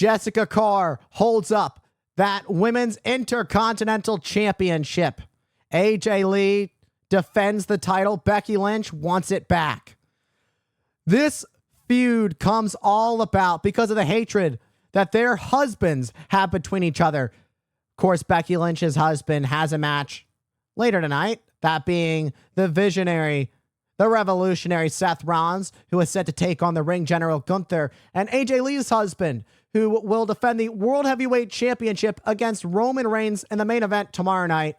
Jessica Carr holds up that women's Intercontinental Championship. AJ Lee defends the title. Becky Lynch wants it back. This feud comes all about because of the hatred that their husbands have between each other. Of course, Becky Lynch's husband has a match later tonight, that being the visionary, the revolutionary Seth Rollins, who is set to take on the ring general Gunther, and AJ Lee's husband, who will defend the World Heavyweight Championship against Roman Reigns in the main event tomorrow night.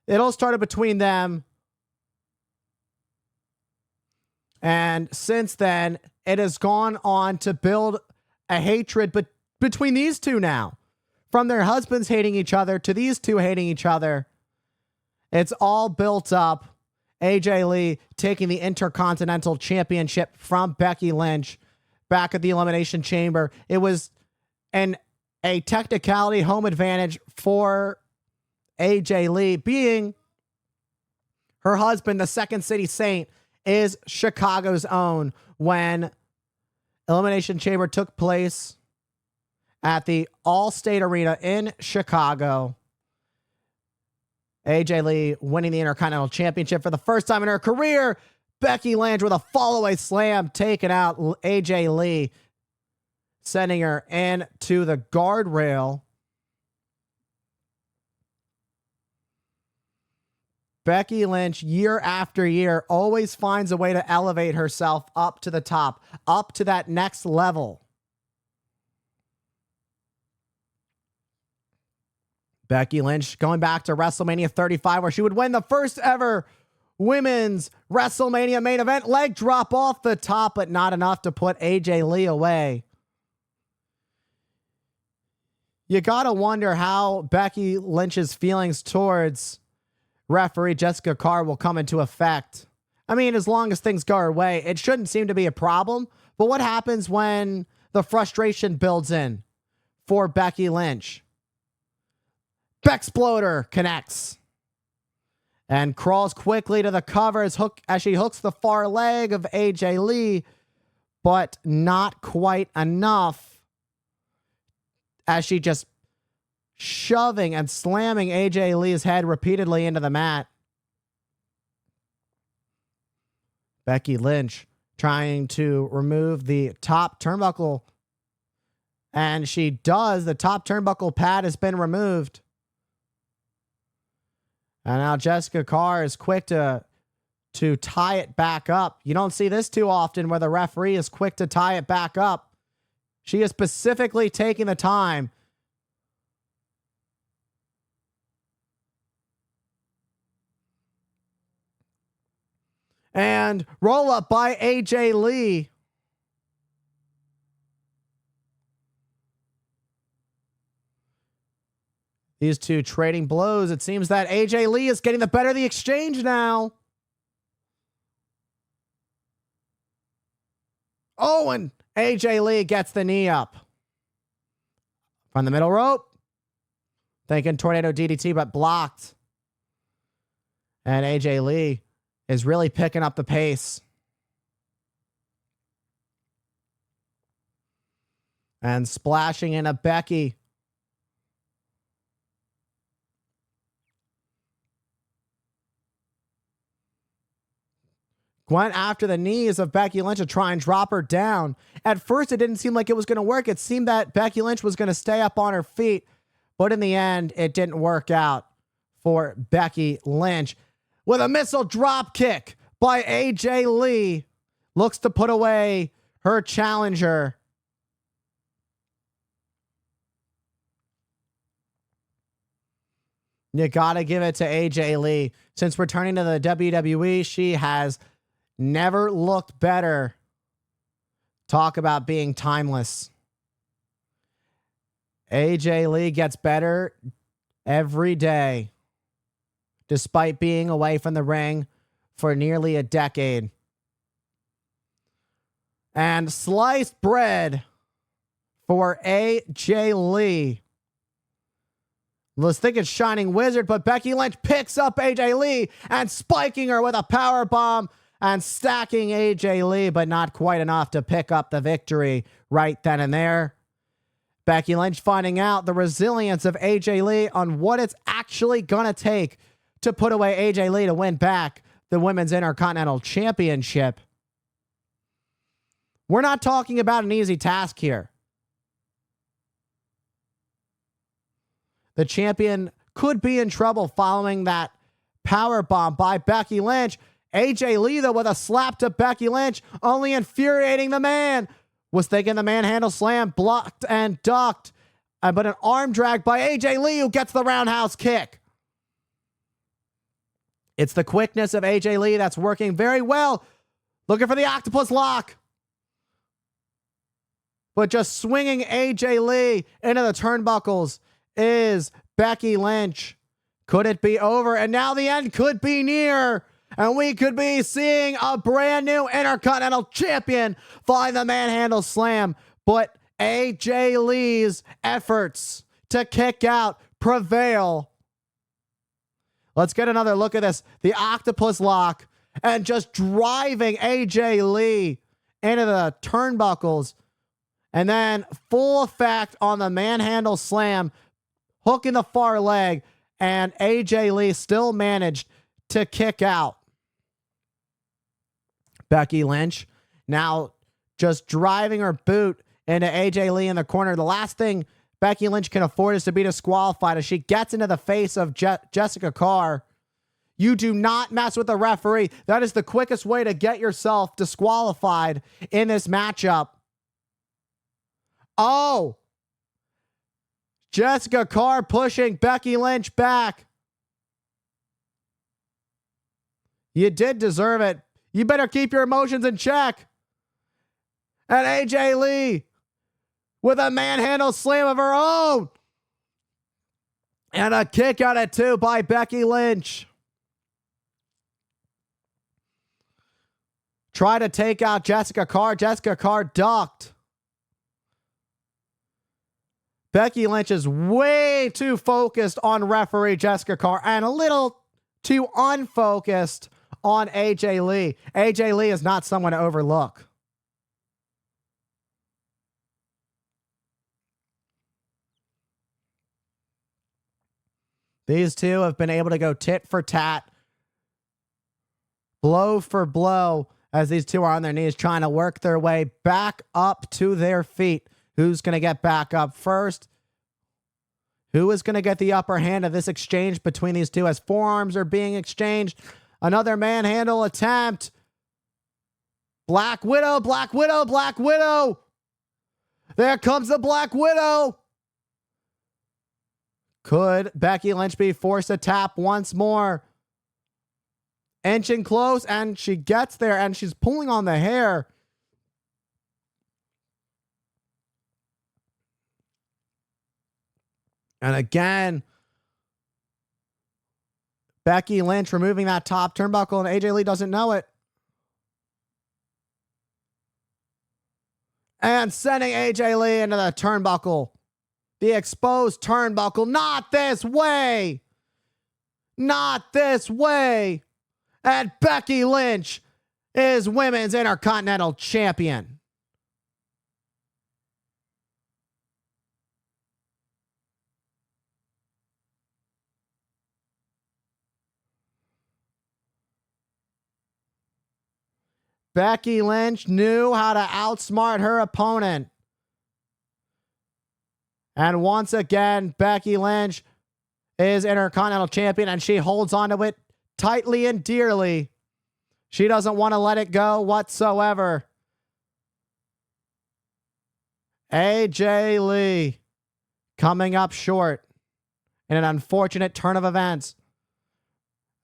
It all started between them. And since then, it has gone on to build a hatred between these two now. From their husbands hating each other to these two hating each other. It's all built up. AJ Lee taking the Intercontinental Championship from Becky Lynch back at the Elimination Chamber. It was a technicality home advantage for AJ Lee, being her husband, the Second City Saint, is Chicago's own. When Elimination Chamber took place at the Allstate Arena in Chicago, AJ Lee winning the Intercontinental Championship for the first time in her career. Becky Lynch with a fall-away slam taking out AJ Lee, sending her into the guardrail. Becky Lynch, year after year, always finds a way to elevate herself up to the top, up to that next level. Becky Lynch going back to WrestleMania 35, where she would win the first ever women's WrestleMania main event. Leg drop off the top, but not enough to put AJ Lee away. You gotta wonder how Becky Lynch's feelings towards referee Jessica Carr will come into effect. I mean, as long as things go her way, it shouldn't seem to be a problem. But what happens when the frustration builds in for Becky Lynch? Bexploder connects and crawls quickly to the cover as she hooks the far leg of AJ Lee, but not quite enough, as she just shoving and slamming AJ Lee's head repeatedly into the mat. Becky Lynch trying to remove the top turnbuckle, and she does. The top turnbuckle pad has been removed. And now Jessica Carr is quick to tie it back up. You don't see this too often, where the referee is quick to tie it back up. She is specifically taking the time. And roll up by AJ Lee. These two trading blows. It seems that AJ Lee is getting the better of the exchange now. Oh, and AJ Lee gets the knee up. From the middle rope. Thinking tornado DDT, but blocked. And AJ Lee is really picking up the pace. And splashing into Becky. Went after the knees of Becky Lynch to try and drop her down. At first, it didn't seem like it was going to work. It seemed that Becky Lynch was going to stay up on her feet. But in the end, it didn't work out for Becky Lynch. With a missile drop kick by AJ Lee. Looks to put away her challenger. You got to give it to AJ Lee. Since returning to the WWE, she has never looked better. Talk about being timeless. AJ Lee gets better every day, despite being away from the ring for nearly a decade. And sliced bread for AJ Lee. Let's think it's Shining Wizard, but Becky Lynch picks up AJ Lee and spiking her with a power bomb and stacking AJ Lee, but not quite enough to pick up the victory right then and there. Becky Lynch finding out the resilience of AJ Lee on what it's actually going to take to put away AJ Lee to win back the Women's Intercontinental Championship. We're not talking about an easy task here. The champion could be in trouble following that power bomb by Becky Lynch. AJ Lee, though, with a slap to Becky Lynch, only infuriating the man. Was thinking the manhandle slam, blocked and ducked, but an arm drag by AJ Lee, who gets the roundhouse kick. It's the quickness of AJ Lee that's working very well. Looking for the octopus lock. But just swinging AJ Lee into the turnbuckles is Becky Lynch. Could it be over? And now the end could be near. And we could be seeing a brand new Intercontinental Champion find the manhandle slam. But AJ Lee's efforts to kick out prevail. Let's get another look at this. The octopus lock and just driving AJ Lee into the turnbuckles. And then full effect on the manhandle slam, hook in the far leg, and AJ Lee still managed to kick out. Becky Lynch now just driving her boot into AJ Lee in the corner. The last thing Becky Lynch can afford is to be disqualified as she gets into the face of Jessica Carr. You do not mess with the referee. That is the quickest way to get yourself disqualified in this matchup. Oh, Jessica Carr pushing Becky Lynch back. You did deserve it. You better keep your emotions in check. And AJ Lee with a manhandle slam of her own. And a kick out at 2 by Becky Lynch. Try to take out Jessica Carr. Jessica Carr ducked. Becky Lynch is way too focused on referee Jessica Carr and a little too unfocused on AJ Lee. AJ Lee is not someone to overlook. These two have been able to go tit for tat, blow for blow, as these two are on their knees trying to work their way back up to their feet. Who's going to get back up first? Who is going to get the upper hand of this exchange between these two as forearms are being exchanged? Another manhandle attempt. Black Widow, Black Widow, Black Widow. There comes the Black Widow. Could Becky Lynch be forced to tap once more? Inching close, and she gets there, and she's pulling on the hair. And again, Becky Lynch removing that top turnbuckle, and AJ Lee doesn't know it. And sending AJ Lee into the turnbuckle. The exposed turnbuckle. Not this way. Not this way. And Becky Lynch is Women's Intercontinental Champion. Becky Lynch knew how to outsmart her opponent. And once again, Becky Lynch is Intercontinental Champion, and she holds on to it tightly and dearly. She doesn't want to let it go whatsoever. AJ Lee coming up short in an unfortunate turn of events.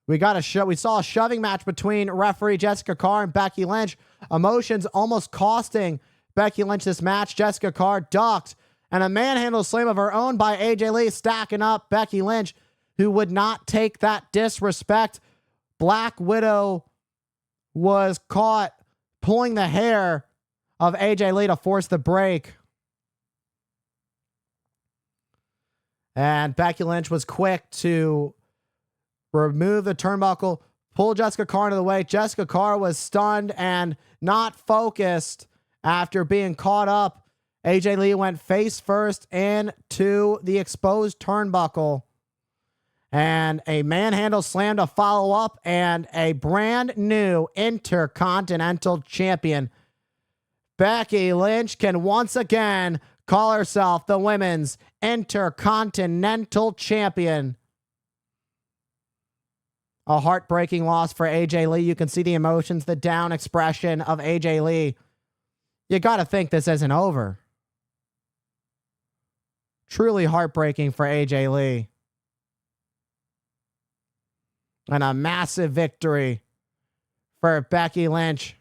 We saw a shoving match between referee Jessica Carr and Becky Lynch. Emotions almost costing Becky Lynch this match. Jessica Carr ducked, and a manhandle slam of her own by AJ Lee, stacking up Becky Lynch, who would not take that disrespect. Black Widow was caught pulling the hair of AJ Lee to force the break. And Becky Lynch was quick to remove the turnbuckle, pull Jessica Carr into the way. Jessica Carr was stunned and not focused after being caught up. AJ Lee went face first into the exposed turnbuckle. And a manhandle slam to follow up, and a brand new Intercontinental champion. Becky Lynch can once again call herself the Women's Intercontinental Champion. A heartbreaking loss for AJ Lee. You can see the emotions, the down expression of AJ Lee. You got to think this isn't over. Truly heartbreaking for AJ Lee. And a massive victory for Becky Lynch.